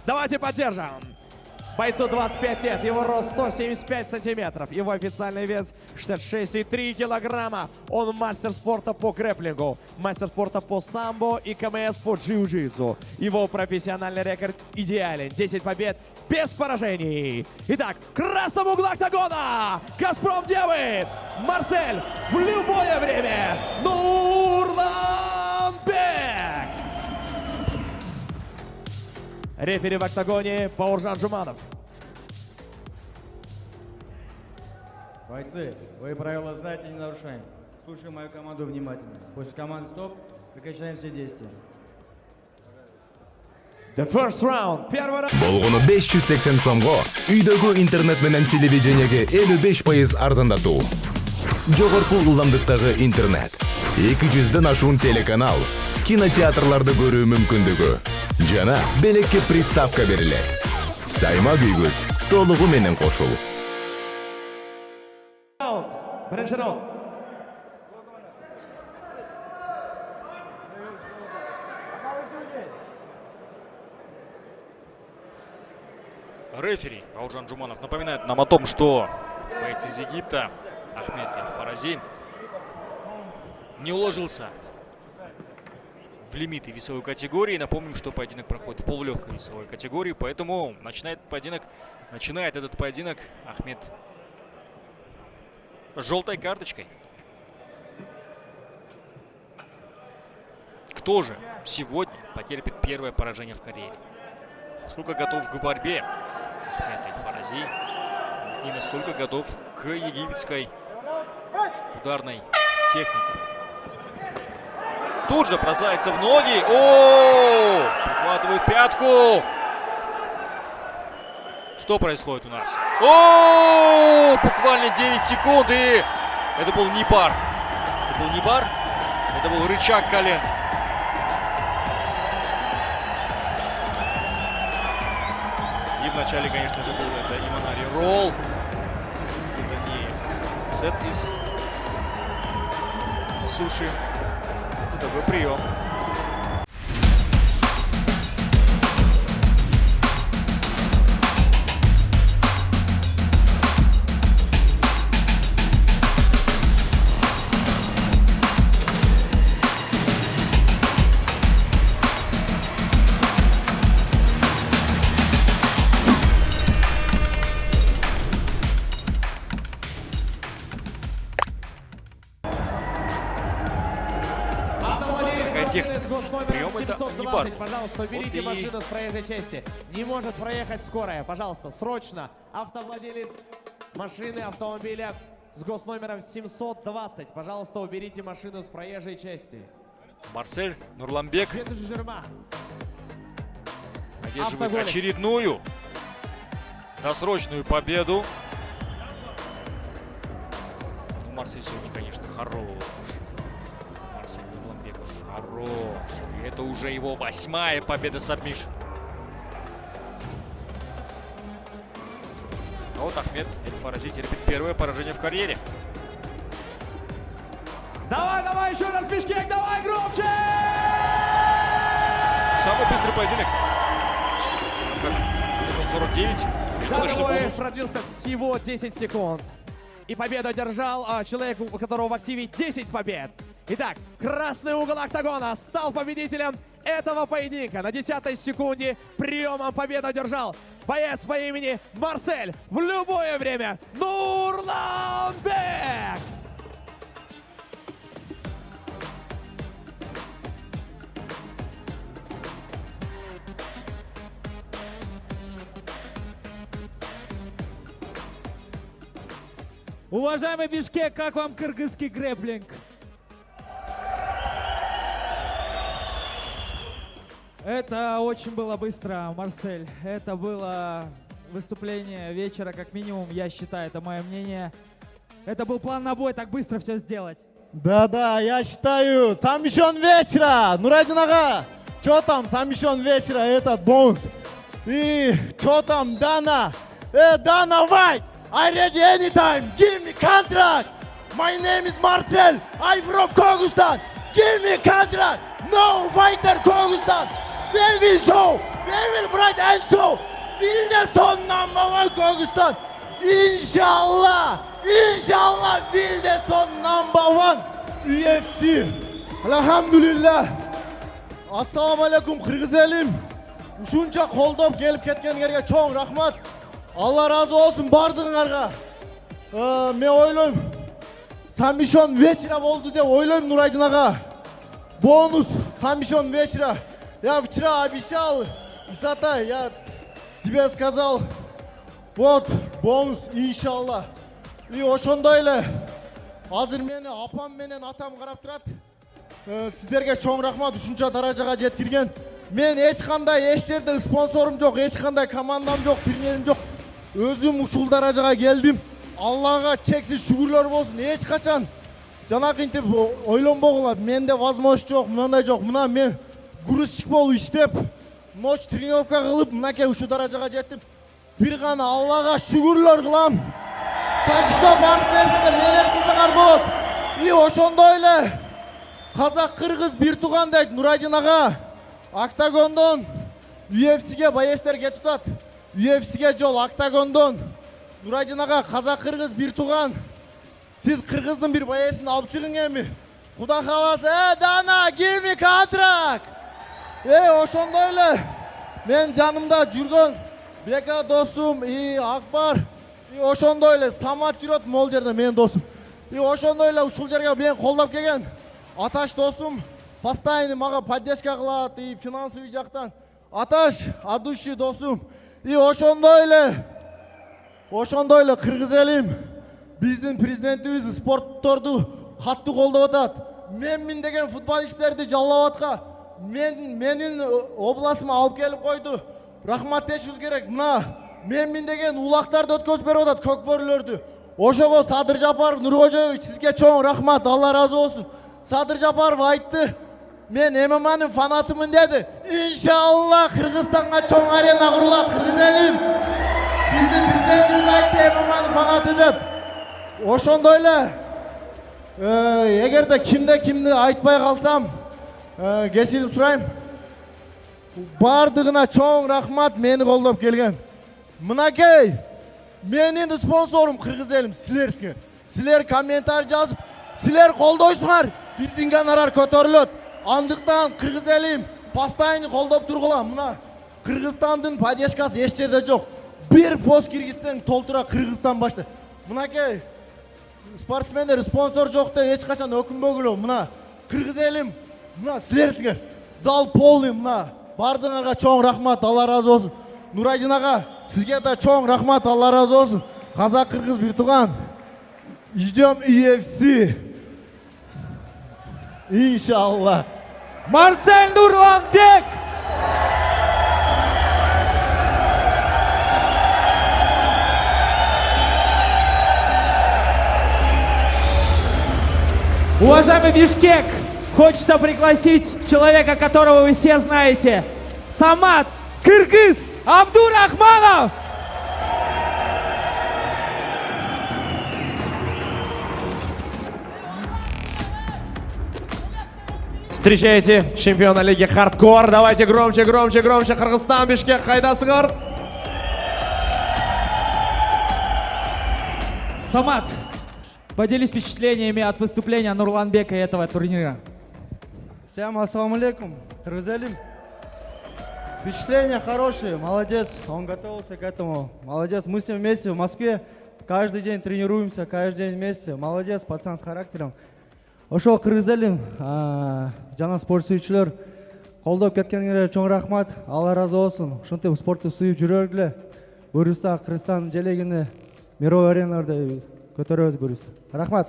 Давайте поддержим. Бойцу 25 лет, его рост 175 сантиметров, его официальный вес 66,3 килограмма. Он мастер спорта по грэпплингу, мастер спорта по самбо и КМС по джиу-джитсу. Его профессиональный рекорд идеален, 10 побед без поражений. Итак, в красном углу октагона Газпром делает Марсель в любое время Нурланбек. Рефери в октагоне Бауыржан Жуманов. Бойцы, вы правила знаете, не нарушаем. Слушаем мою команду внимательно. После команды стоп, прекращаем все действия. The first round. Первый раунд. Болгону 580 сомго үйдөгү интернет менен телевидениеге 55% арзандатуу. Жогорку ылдамдыктагы интернет, 200ден ашуун телеканал, кинотеатрларды көрүү мүмкүндүгү жана белекке приставка берилет. Сайма күйгүз толугу менен кошул. Бірінші раунд. Рефери Бауыржан Жуманов напоминает нам о том, что боец из Египта Ахмед Эль-Фарази не уложился в лимиты весовой категории. Напомним, что поединок проходит в полулегкой весовой категории, поэтому начинает этот поединок Ахмед с желтой карточкой. Кто же сегодня потерпит первое поражение в карьере? Насколько готов к борьбе Ахмед Эль-Фарази и насколько готов к египетской ударной технике? Тут же бросается в ноги. О! Прихватывает пятку. Что происходит у нас? О! Буквально 9 секунд, и это был не бар. Это был не бар. Это был рычаг колен. И вначале, конечно же, был это Иманари ролл. Это не сет из суши. Это такой прием. Прием это не бар. Пожалуйста, уберите Вот машину с проезжей части. Не может проехать скорая. Пожалуйста, срочно. Автовладелец машины, автомобиля с госномером 720. Пожалуйста, уберите машину с проезжей части. Марсель Нурланбек Жерма. одерживает Автоголик. очередную досрочную победу. Ну, Марсель сегодня, конечно, хорош. Марсель Нурланбеков хорош. И это уже его 8-я победа сабмишн. А вот Ахмед Эль-Фарази терпит первое поражение в карьере. Давай, еще раз, Бишкек, давай громче! Самый быстрый поединок. Как 49. Точно Бой бонус. продлился всего 10 секунд. И победу одержал человек, у которого в активе 10 побед. Итак, красный угол октагона стал победителем этого поединка. На 10-й секунде приемом победу одержал боец по имени Марсель в любое время Нурланбек. Уважаемый Бишкек, как вам кыргызский грэпплинг? Это очень было быстро, Марсель. Это было выступление вечера, как минимум, я считаю, это мое мнение. Это был план на бой, так быстро все сделать. Да, я считаю, саммишон вечера, Нурадин ага, что там, саммишон вечера, этот бонус. И что там, Дана, Дана White, I ready anytime, give me contract. My name is Marcel, I'm from Kyrgyzstan, give me contract. No fighter Kyrgyzstan, then we show will bright and show. Wildeson number one Kyrgyzstan. İnşallah. İnşallah Wildeson number one. UFC. Elhamdülillah. Assalamu alaikum Kırgız elim. Ушунча колдоп келип кеткениңерге чоң рахмат. Алла разы болсун бардыгыңарга. Мен ойлойм, Самбишон вечера болду деп ойлойм Нурайдын ага. Бонус Самбишон вечера. Я вчера обещал, Исатай, я тебе сказал, вот бонус иншалла. И ошондой эле азыр мени апам менен атам карап турат. Сиздерге чоң рахмат ушунча даражага жеткирген. Мен эч кандай эч жерде спонсорум жок, эч кандай командам жок, тренерим жок. Өзүм ушул даражага келдим. Аллага чексиз шүгүрлөр болсун. Эч качан жанакынтип ойлонбогула. Менде возможность жок, мындай жок. Мына мен грузчик болуп иштеп, ночь тренировка кылып, мынакей ушул даражага жеттим. Бир гана Аллага шүгүрлөр кылам. Так что барып берсе менен кылсаңар болот. И ошондой эле казак кыргыз бир тууган дейт Нурайдын ага. Октагондон UFC'ге боецтер кетип атат. UFC'ге жол Октагондон. Нурайдын ага казак кыргыз бир тууган. Сиз кыргыздын бир боецин алып чыгың эми. Куда кааласа, Дана, give me contract. Ошондой эле мен жанымда жүргөн Бека досум, Акбар, ошондой эле Самат жүрөт могул жерде менин досум. Ошондой эле ушул жерге мен колдоп келген Аташ досум постоянно мага поддержка кылат, и финансовый жактан. Аташ, адущий досум. И ошондой эле кыргыз элим биздин президентибиз спортторду каттуу колдоп атат. Мен деген футболисттерди жаллап атка. Менин областыма алып келип койду. Рахмат дешибиз керек. Мына мен деген улактарды өткөзүп берип атат, көк бөрүлөрдү. Ошого Садыр Жапаров Нуркожоевич сизге чоң рахмат, Алла разы болсун. Садыр Жапаров айтты, мен ММА'нын фанатымын деди. Иншалла Кыргызстанга чоң арена курулат, кыргыз элим. Биздин президентибиз айтты ММА'нын фанаты деп. Ошондой эле эгерде кимди айтпай калсам, кечирим сурайм. Бардыгына чоң рахмат мени колдоп келген. Мынакей менин спонсорум кыргыз элим силерсиңер. Силер комментарий жазып, силер колдойсуңар, биздин гонорар көтөрүлөт. Андыктан кыргыз элим постоянно колдоп тургула. Мына Кыргызстандын поддержкасы эч жерде жок. Бир пост киргизсең толтура Кыргызстан башта. Мынакей спортсмендер спонсор жок деп эч качан өкүнбөгүлө. Мына кыргыз элим, мына силерсиңер. Зал полный, мына бардыңарга чоң рахмат, Алла разы болсун. Нурайдын ага, сизге да чоң рахмат, Алла разы болсун. Казак кыргыз бир тууган. Идем UFC. Иншалла. Марсель Нурланбек! Уважаемый Бишкек, хочется пригласить человека, которого вы все знаете. Самат, кыргыз, Абдурахманов! Встречайте чемпиона лиги Хардкор. Давайте громче, громче, громче. Кыргызстан, Бишкек, кайдасыңар? Самат, поделись впечатлениями от выступления Нурланбека и этого турнира. Всем ассаламу алейкум, кыргыз элим. Впечатления хорошие, молодец, он готовился к этому. Молодец, мы с ним вместе в Москве, каждый день тренируемся, каждый день вместе. Молодец, пацан с характером. Ошол кыргыз элим, жана спорт сүйүүчүлөр, колдоп кеткениңерге чоң рахмат, Алла разы болсун. Ушинтип спортты сүйүп жүрөлгүлө. Буюрса Кыргызстан желегине мировой ареналарда көтөрөбүз буюрса. Рахмат.